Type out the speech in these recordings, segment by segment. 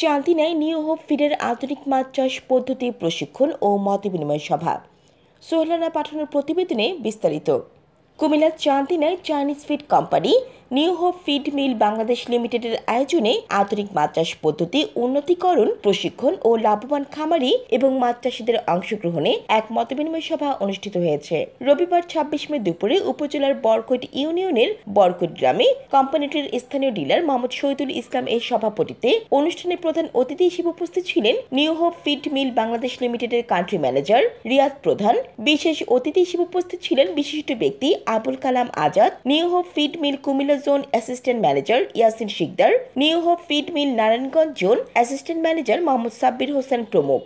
চান্দিনায় new hope ফিডের আধুনিক মাছ চাষ পদ্ধতি প্রশিক্ষণ ও মতবিনিময় সভা। সোহেলানা পাঠানোর প্রতিবেদনে বিস্তারিত। কুমিল্লার চান্দিনায় Chinese feed company new hope feed mill Bangladesh লিমিটেডের আয়োজনে আধুনিক মাছ চাষ পদ্ধতি উন্নতিকরণ, প্রশিক্ষণ ও লাভবান খামারি এবং মাছ চাষিদের অংশগ্রহণে এক মতবিনিময় সভা অনুষ্ঠিত হয়েছে। রবিবার ২৬ মে দুপুরে উপজেলার বরকৈট ইউনিয়নের বরকৈট গ্রামে কোম্পানিটির স্থানীয় ডিলার মোহাম্মদ শহীদুল ইসলাম এর সভাপতিত্বে অনুষ্ঠানে প্রধান অতিথি হিসেবে উপস্থিত ছিলেন New hope feed mill Bangladesh লিমিটেডের কান্ট্রি ম্যানেজার রিয়াদ প্রধান। বিশেষ অতিথি হিসেবে উপস্থিত ছিলেন বিশিষ্ট ব্যক্তি Abul Kalam Azad, new hope feed mill Comilla zone assistant manager Yasin Sikdar, new hope feed mill Narayanganj zone assistant manager Mohammad Sabbir Hossain প্রমুখ।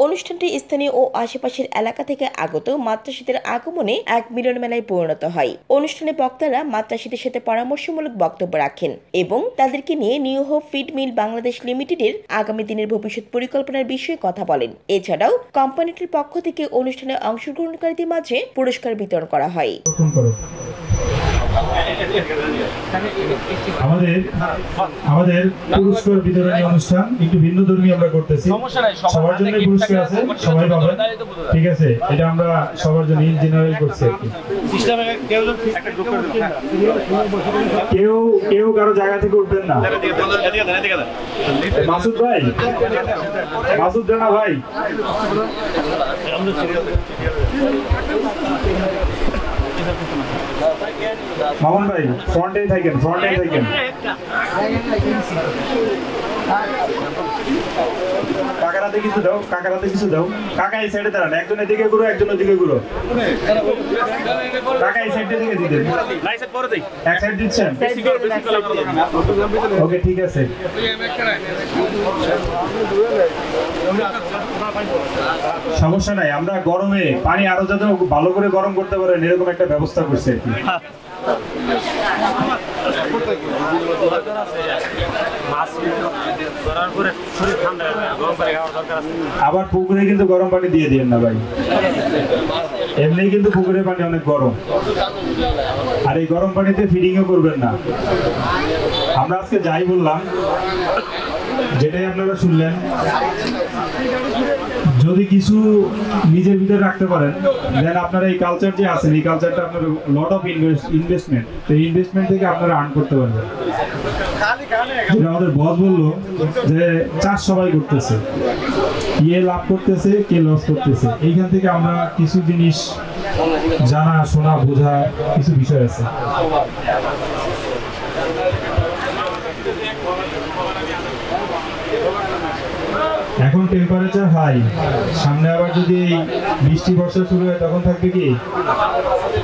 অনুষ্ঠানটি স্থানীয় ও আশেপাশের এলাকা থেকে আগত মাছ চাষিদের আগমনে এক মিলন মেলায় পরিণত হয়। অনুষ্ঠানে বক্তারা মাছ চাষিদের সাথে পরামর্শমূলক বক্তব্য রাখেন এবং তাদেরকে নিয়ে New hope feed mill Bangladesh লিমিটেডের আগামী দিনের ভবিষ্যৎ পরিকল্পনার বিষয়ে কথা বলেন। এছাড়াও কোম্পানিটির পক্ষ থেকে অনুষ্ঠানে অংশগ্রহণকারীদের মাঝে পুরস্কার বিতরণ করা হয়। আমাদের পুরস্কার বিতরণী অনুষ্ঠান একটু ভিন্ন ধর্মী আমরা করতেছি। সবার জন্য পুরস্কার আছে, সবাই পাবেন, ঠিক আছে? এটা আমরা সবার জন্য ইন জেনারেল করছি আর কি। কেউ কারো জায়গা থেকে উঠবেন না। মাসুদ ভাই, মাসুদ রানা ভাই, মামুন ভাই ফ্রন্টে থাকেন, কাকারাতে কিছু দাও, কাকা এই সাইডে দাঁড়ান, একজন এদিকে ঘুরো, একজন ওদিকে ঘুরো। কাকা এই সাইডে দিকে দিবেন, এক সাইড দিচ্ছেন, ওকে ঠিক আছে। সমস্যা নাই, আমরা গরমে পানি আরো যাতে ভালো করে গরম করতে পারেন এরকম একটা ব্যবস্থা করছি আর কি। আবার পুকুরে কিন্তু গরম পানি দিয়ে দিন না ভাই, এমনি কিন্তু পুকুরের পানি অনেক গরম, আর এই গরম পানিতে ফিডিংও করবেন না। আমরা আজকে যাই বললাম, যেটাই আপনারা শুনলেন, যদি কিছু নিজের ভিতরে রাখতে পারেন দেন আপনারা এই কালচার যে আছেন, এই কালচারটা আপনার লট অফ ইনভেস্টমেন্ট, তো এই ইনভেস্টমেন্ট থেকে আপনারা আর্ন করতে পারবেন। আমাদের বস বললো যে চাষ সবাই করতেছে, কে লাভ করতেছে কে লস করতেছে, এইখান থেকে আমরা কিছু জিনিস জানা শোনা বোঝা কিছু বিষয় আছে। এখন টেম্পারেচার হাই, সামনে আবার যদি বৃষ্টি বর্ষা শুরু হয় তখন থাকবে কি